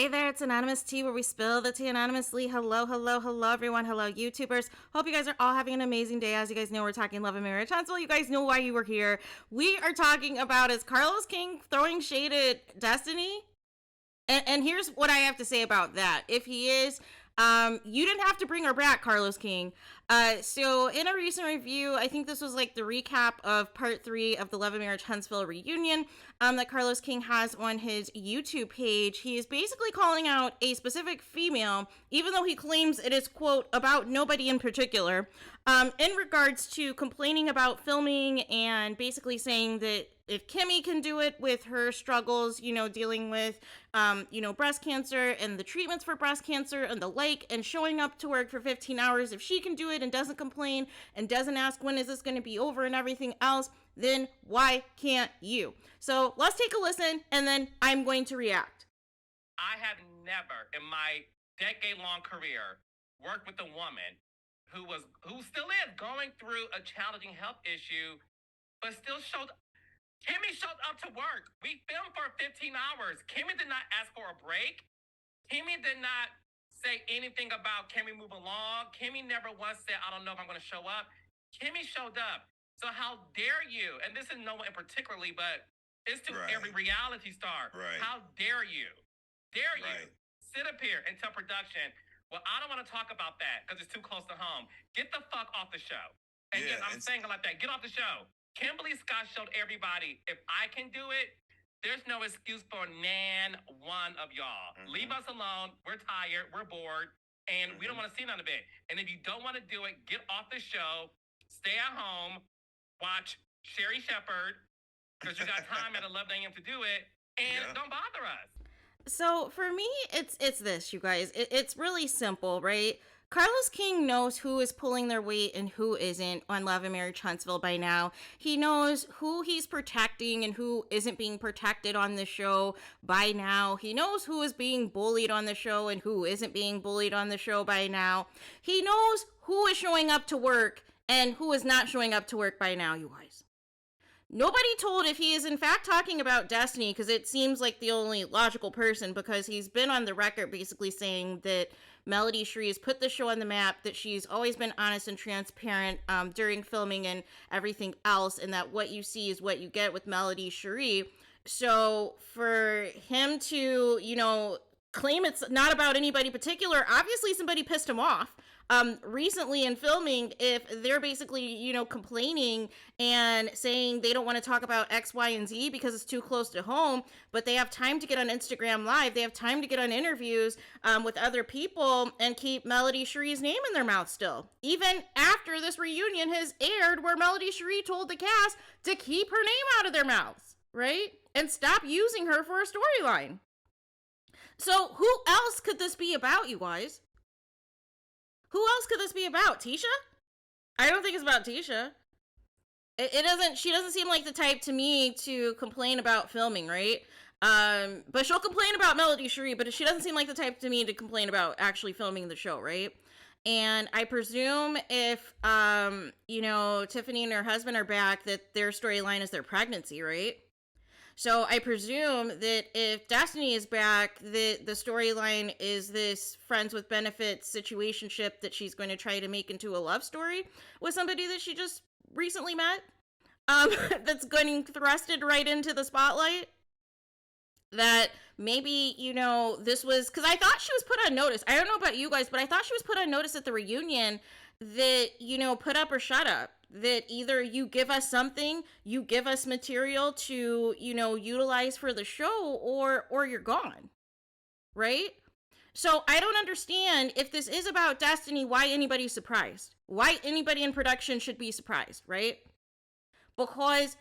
Hey there, it's Anonymous Tea, where we spill the tea anonymously. Hello, hello, hello, everyone. Hello, YouTubers. Hope you guys are all having an amazing day. As you guys know, we're talking love and marriage. Hansel, you guys know why you were here. We are talking about, is Carlos King throwing shade at Destiny? And here's what I have to say about that. If he is, you didn't have to bring her back, Carlos King. So in a recent review, I think this was like the recap of part 3 of the Love and Marriage Huntsville reunion that Carlos King has on his YouTube page. He is basically calling out a specific female, even though he claims it is, quote, about nobody in particular, in regards to complaining about filming and basically saying that if Kimmy can do it with her struggles, dealing with, breast cancer and the treatments for breast cancer and the like, and showing up to work for 15 hours, if she can do it and doesn't complain and doesn't ask when is this going to be over and everything else, then why can't you? So let's take a listen, and then I'm going to react. I have never in my decade-long career worked with a woman who still is going through a challenging health issue, but still Kimmy showed up to work. We filmed for 15 hours. Kimmy did not ask for a break. Kimmy did not say anything about can we move along. Kimmy never once said, I don't know if I'm going to show up. Kimmy showed up. So how dare you? And this is no one in particularly, but it's to every reality star. How dare you? Dare you sit up here and tell production, well, I don't want to talk about that because it's too close to home. Get the fuck off the show. And yes, I'm saying it like that. Get off the show. Kimberly Scott showed everybody, if I can do it, there's no excuse for one of y'all. Leave us alone. We're tired. We're bored. And we don't want to see none of it. And if you don't want to do it, get off the show. Stay at home. Watch Sherry Shepherd, because you got time at 11 a.m. to do it. And don't bother us. So for me, it's this, you guys. It's really simple, right? Carlos King knows who is pulling their weight and who isn't on Love and Marriage Huntsville by now. He knows who he's protecting and who isn't being protected on the show by now. He knows who is being bullied on the show and who isn't being bullied on the show by now. He knows who is showing up to work and who is not showing up to work by now, you guys. Nobody told if he is in fact talking about Destiny, because it seems like the only logical person, because he's been on the record basically saying that Melody Shree has put the show on the map, that she's always been honest and transparent during filming and everything else, and that what you see is what you get with Melody Shree. So for him to, claim it's not about anybody particular, obviously somebody pissed him off. Recently in filming, if they're basically, complaining and saying they don't want to talk about X, Y, and Z because it's too close to home, but they have time to get on Instagram Live, they have time to get on interviews with other people and keep Melody Shree's name in their mouth still. Even after this reunion has aired where Melody Shree told the cast to keep her name out of their mouths, right? And stop using her for a storyline. So who else could this be about, you guys? Who else could this be about? Tisha? I don't think it's about Tisha. She doesn't seem like the type to me to complain about filming, right? But she'll complain about Melody Shree, but she doesn't seem like the type to me to complain about actually filming the show, right? And I presume if, Tiffany and her husband are back, that their storyline is their pregnancy, right? So I presume that if Destiny is back, the storyline is this friends with benefits situationship that she's going to try to make into a love story with somebody that she just recently met, that's getting thrusted right into the spotlight. That maybe, this was, because I thought she was put on notice. I don't know about you guys, but I thought she was put on notice at the reunion that, put up or shut up. That either you give us something, you give us material to, utilize for the show, or you're gone, right? So I don't understand, if this is about Destiny, why anybody's surprised. Why anybody in production should be surprised, right? Because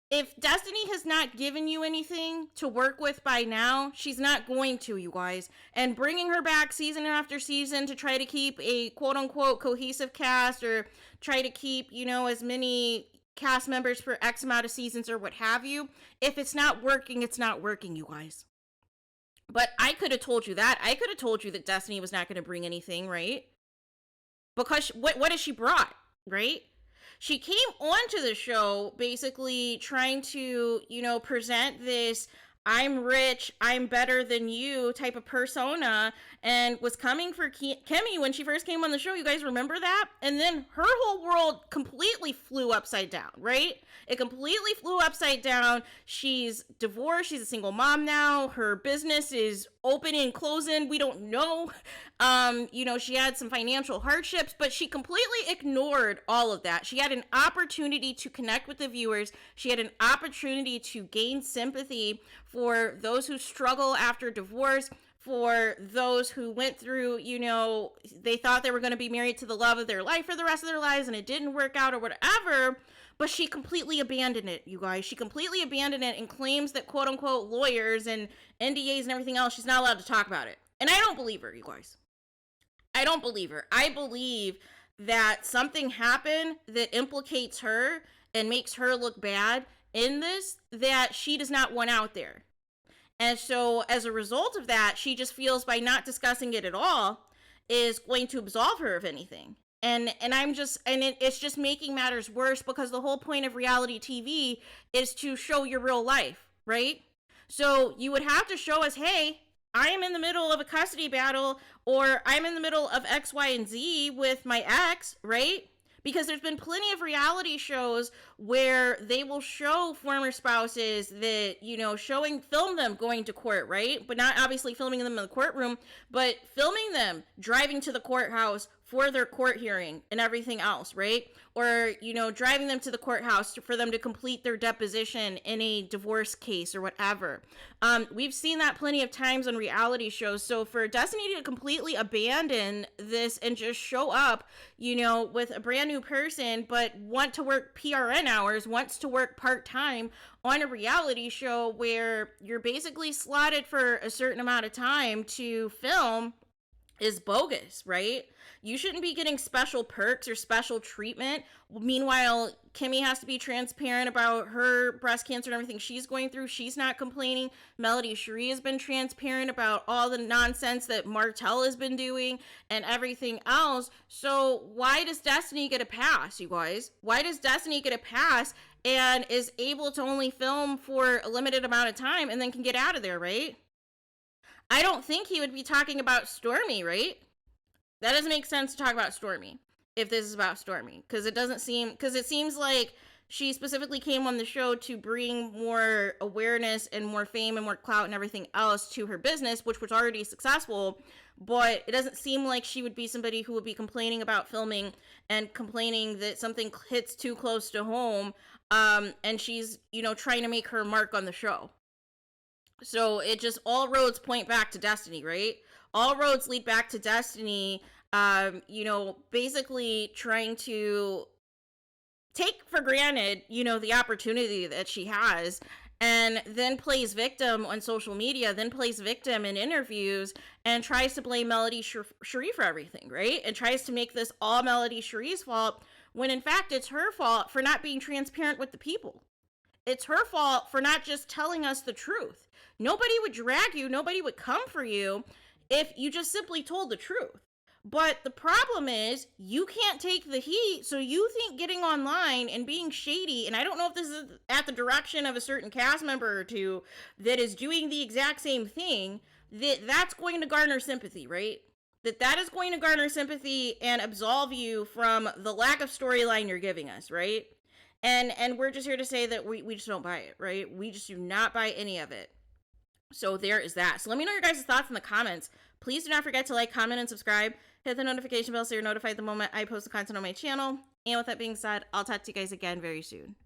if Destiny has not given you anything to work with by now, she's not going to, you guys. And bringing her back season after season to try to keep a quote-unquote cohesive cast, or try to keep, as many cast members for X amount of seasons or what have you, if it's not working, it's not working, you guys. But I could have told you that. I could have told you that Destiny was not going to bring anything, right? Because what has she brought, right? She came onto the show basically trying to, present this I'm rich, I'm better than you type of persona, and was coming for Kimmy when she first came on the show. You guys remember that? And then her whole world completely flew upside down, right? It completely flew upside down. She's divorced. She's a single mom now. Her business is opening and closing. We don't know. She had some financial hardships, but she completely ignored all of that. She had an opportunity to connect with the viewers. She had an opportunity to gain sympathy for those who struggle after divorce, for those who went through, they thought they were going to be married to the love of their life for the rest of their lives and it didn't work out or whatever. But she completely abandoned it, you guys. She completely abandoned it and claims that quote unquote lawyers and NDAs and everything else, she's not allowed to talk about it. And I don't believe her, you guys. I don't believe her. I believe that something happened that implicates her and makes her look bad in this that she does not want out there. And so as a result of that, she just feels by not discussing it at all is going to absolve her of anything. And it's just making matters worse because the whole point of reality TV is to show your real life, right? So you would have to show us, hey, I am in the middle of a custody battle, or I'm in the middle of X, Y, and Z with my ex, right? Because there's been plenty of reality shows where they will show former spouses that, film them going to court, right? But not obviously filming them in the courtroom, but filming them driving to the courthouse for their court hearing and everything else, right? Or, driving them to the courthouse for them to complete their deposition in a divorce case or whatever. We've seen that plenty of times on reality shows. So for Destiny to completely abandon this and just show up, with a brand new person, but want to work PRN hours, wants to work part-time on a reality show where you're basically slotted for a certain amount of time to film is bogus, right? You shouldn't be getting special perks or special treatment. Meanwhile, Kimmy has to be transparent about her breast cancer and everything she's going through. She's not complaining. Melody Cherie has been transparent about all the nonsense that Martell has been doing and everything else. So why does Destiny get a pass, you guys? Why does Destiny get a pass and is able to only film for a limited amount of time and then can get out of there, right? I don't think he would be talking about Stormy, right? That doesn't make sense to talk about Stormy if this is about Stormy, because it seems like she specifically came on the show to bring more awareness and more fame and more clout and everything else to her business, which was already successful. But it doesn't seem like she would be somebody who would be complaining about filming and complaining that something hits too close to home. And she's, trying to make her mark on the show. So it just, all roads point back to Destiny, right? All roads lead back to Destiny, basically trying to take for granted, the opportunity that she has, and then plays victim on social media, then plays victim in interviews, and tries to blame Melody Cherie for everything, right? And tries to make this all Melody Cherie's fault, when in fact it's her fault for not being transparent with the people. It's her fault for not just telling us the truth. Nobody would drag you, nobody would come for you if you just simply told the truth. But the problem is, you can't take the heat, so you think getting online and being shady, and I don't know if this is at the direction of a certain cast member or two that is doing the exact same thing, that's going to garner sympathy, right? That is going to garner sympathy and absolve you from the lack of storyline you're giving us, right? And we're just here to say that we just don't buy it, right? We just do not buy any of it. So there is that. So let me know your guys' thoughts in the comments. Please do not forget to like, comment, and subscribe. Hit the notification bell so you're notified the moment I post the content on my channel. And with that being said, I'll talk to you guys again very soon.